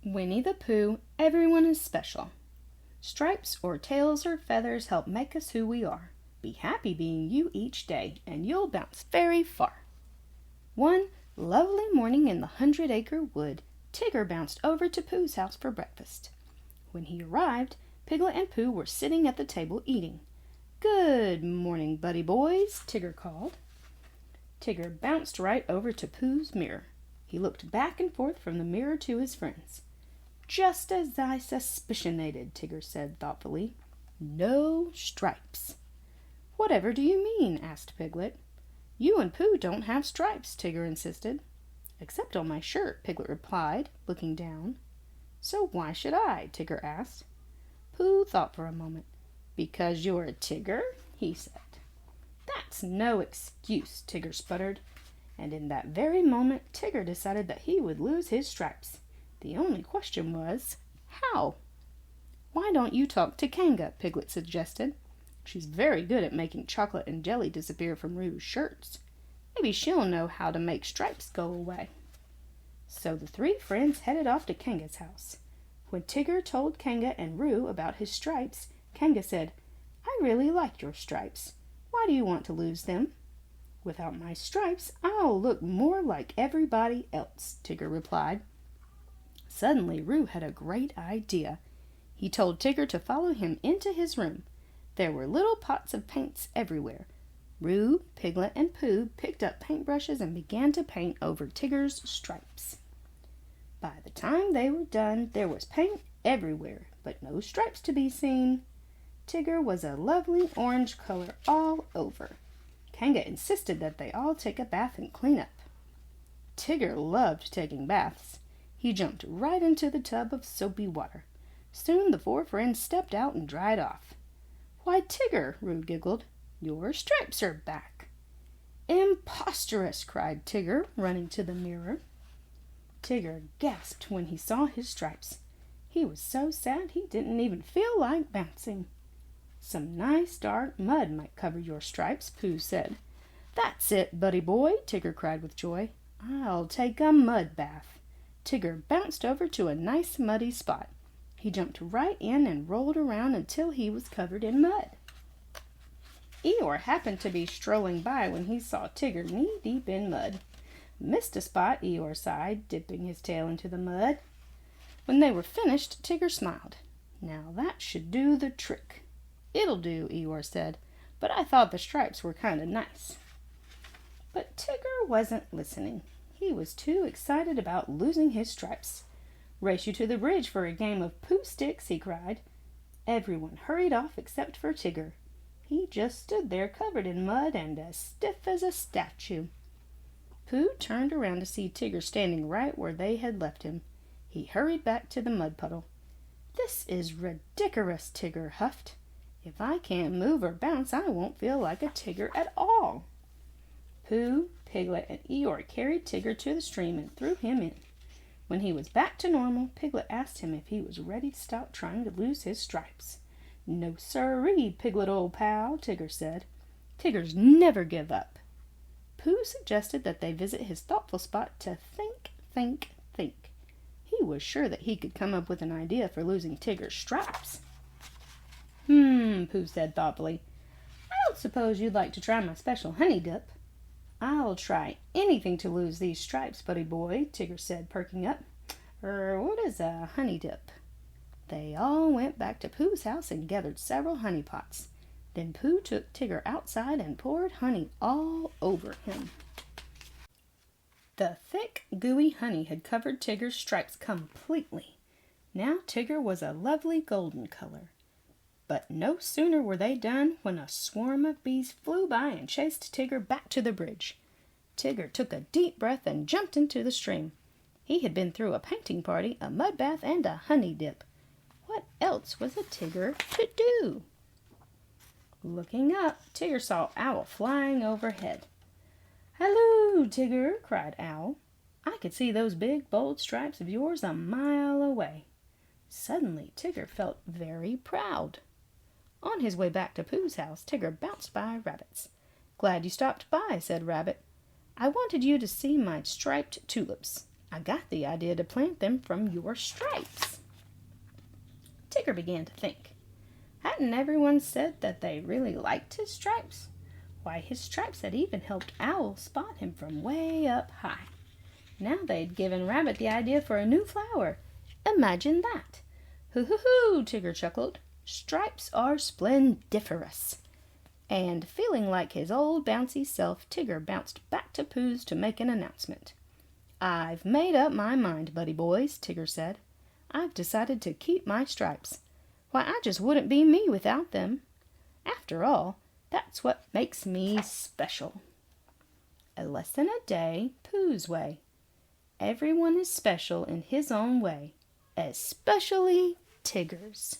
Winnie the Pooh, everyone is special. Stripes or tails or feathers help make us who we are. Be happy being you each day, and you'll bounce very far. One lovely morning in the Hundred-Acre Wood, Tigger bounced over to Pooh's house for breakfast. When he arrived, Piglet and Pooh were sitting at the table eating. "Good morning, buddy boys," Tigger called. Tigger bounced right over to Pooh's mirror. He looked back and forth from the mirror to his friends. "Just as I suspicionated," Tigger said thoughtfully. "No stripes." "Whatever do you mean?" asked Piglet. "You and Pooh don't have stripes," Tigger insisted. "Except on my shirt," Piglet replied, looking down. "So why should I?" Tigger asked. Pooh thought for a moment. "Because you're a Tigger?" he said. "That's no excuse," Tigger sputtered. And in that very moment, Tigger decided that he would lose his stripes. The only question was, how? "Why don't you talk to Kanga?" Piglet suggested. "She's very good at making chocolate and jelly disappear from Roo's shirts. Maybe she'll know how to make stripes go away." So the three friends headed off to Kanga's house. When Tigger told Kanga and Roo about his stripes, Kanga said, "I really like your stripes. Why do you want to lose them?" "Without my stripes, I'll look more like everybody else," Tigger replied. Suddenly, Roo had a great idea. He told Tigger to follow him into his room. There were little pots of paints everywhere. Roo, Piglet, and Pooh picked up paintbrushes and began to paint over Tigger's stripes. By the time they were done, there was paint everywhere, but no stripes to be seen. Tigger was a lovely orange color all over. Kanga insisted that they all take a bath and clean up. Tigger loved taking baths. He jumped right into the tub of soapy water. Soon the four friends stepped out and dried off. "Why, Tigger," Roo giggled, "your stripes are back." "Imposterous!" cried Tigger, running to the mirror. Tigger gasped when he saw his stripes. He was so sad he didn't even feel like bouncing. "Some nice dark mud might cover your stripes," Pooh said. "That's it, buddy boy," Tigger cried with joy. "I'll take a mud bath." Tigger bounced over to a nice muddy spot. He jumped right in and rolled around until he was covered in mud. Eeyore happened to be strolling by when he saw Tigger knee-deep in mud. "Missed a spot," Eeyore sighed, dipping his tail into the mud. When they were finished, Tigger smiled. "Now that should do the trick." "It'll do," Eeyore said, "but I thought the stripes were kind of nice." But Tigger wasn't listening. He was too excited about losing his stripes. "Race you to the bridge for a game of Pooh sticks," he cried. Everyone hurried off except for Tigger. He just stood there covered in mud and as stiff as a statue. Pooh turned around to see Tigger standing right where they had left him. He hurried back to the mud puddle. "This is ridiculous," Tigger huffed. "If I can't move or bounce, I won't feel like a Tigger at all." Pooh, Piglet, and Eeyore carried Tigger to the stream and threw him in. When he was back to normal, Piglet asked him if he was ready to stop trying to lose his stripes. "No sirree, Piglet, old pal," Tigger said. "Tiggers never give up." Pooh suggested that they visit his thoughtful spot to think. He was sure that he could come up with an idea for losing Tigger's stripes. Pooh said thoughtfully. "I don't suppose you'd like to try my special honey dip." "I'll try anything to lose these stripes, buddy boy," Tigger said, perking up. What is a honey dip?" They all went back to Pooh's house and gathered several honey pots. Then Pooh took Tigger outside and poured honey all over him. The thick, gooey honey had covered Tigger's stripes completely. Now Tigger was a lovely golden color. But no sooner were they done when a swarm of bees flew by and chased Tigger back to the bridge. Tigger took a deep breath and jumped into the stream. He had been through a painting party, a mud bath, and a honey dip. What else was a Tigger to do? Looking up, Tigger saw Owl flying overhead. "Halloo, Tigger!" cried Owl. "I could see those big, bold stripes of yours a mile away." Suddenly, Tigger felt very proud. On his way back to Pooh's house, Tigger bounced by rabbits. "Glad you stopped by," said Rabbit. I wanted you to see my striped tulips. I got the idea to plant them from your stripes." Tigger began to think. Hadn't everyone said that they really liked his stripes? Why, his stripes had even helped Owl spot him from way up high. Now they'd given Rabbit the idea for a new flower. Imagine that! "Hoo-hoo-hoo!" Tigger chuckled. "Stripes are splendiferous!" And feeling like his old bouncy self, Tigger bounced back to Pooh's to make an announcement. "I've made up my mind, buddy boys," Tigger said. "I've decided to keep my stripes. Why, I just wouldn't be me without them. After all, that's what makes me special." A lesson a day, Pooh's way. Everyone is special in his own way, especially Tiggers.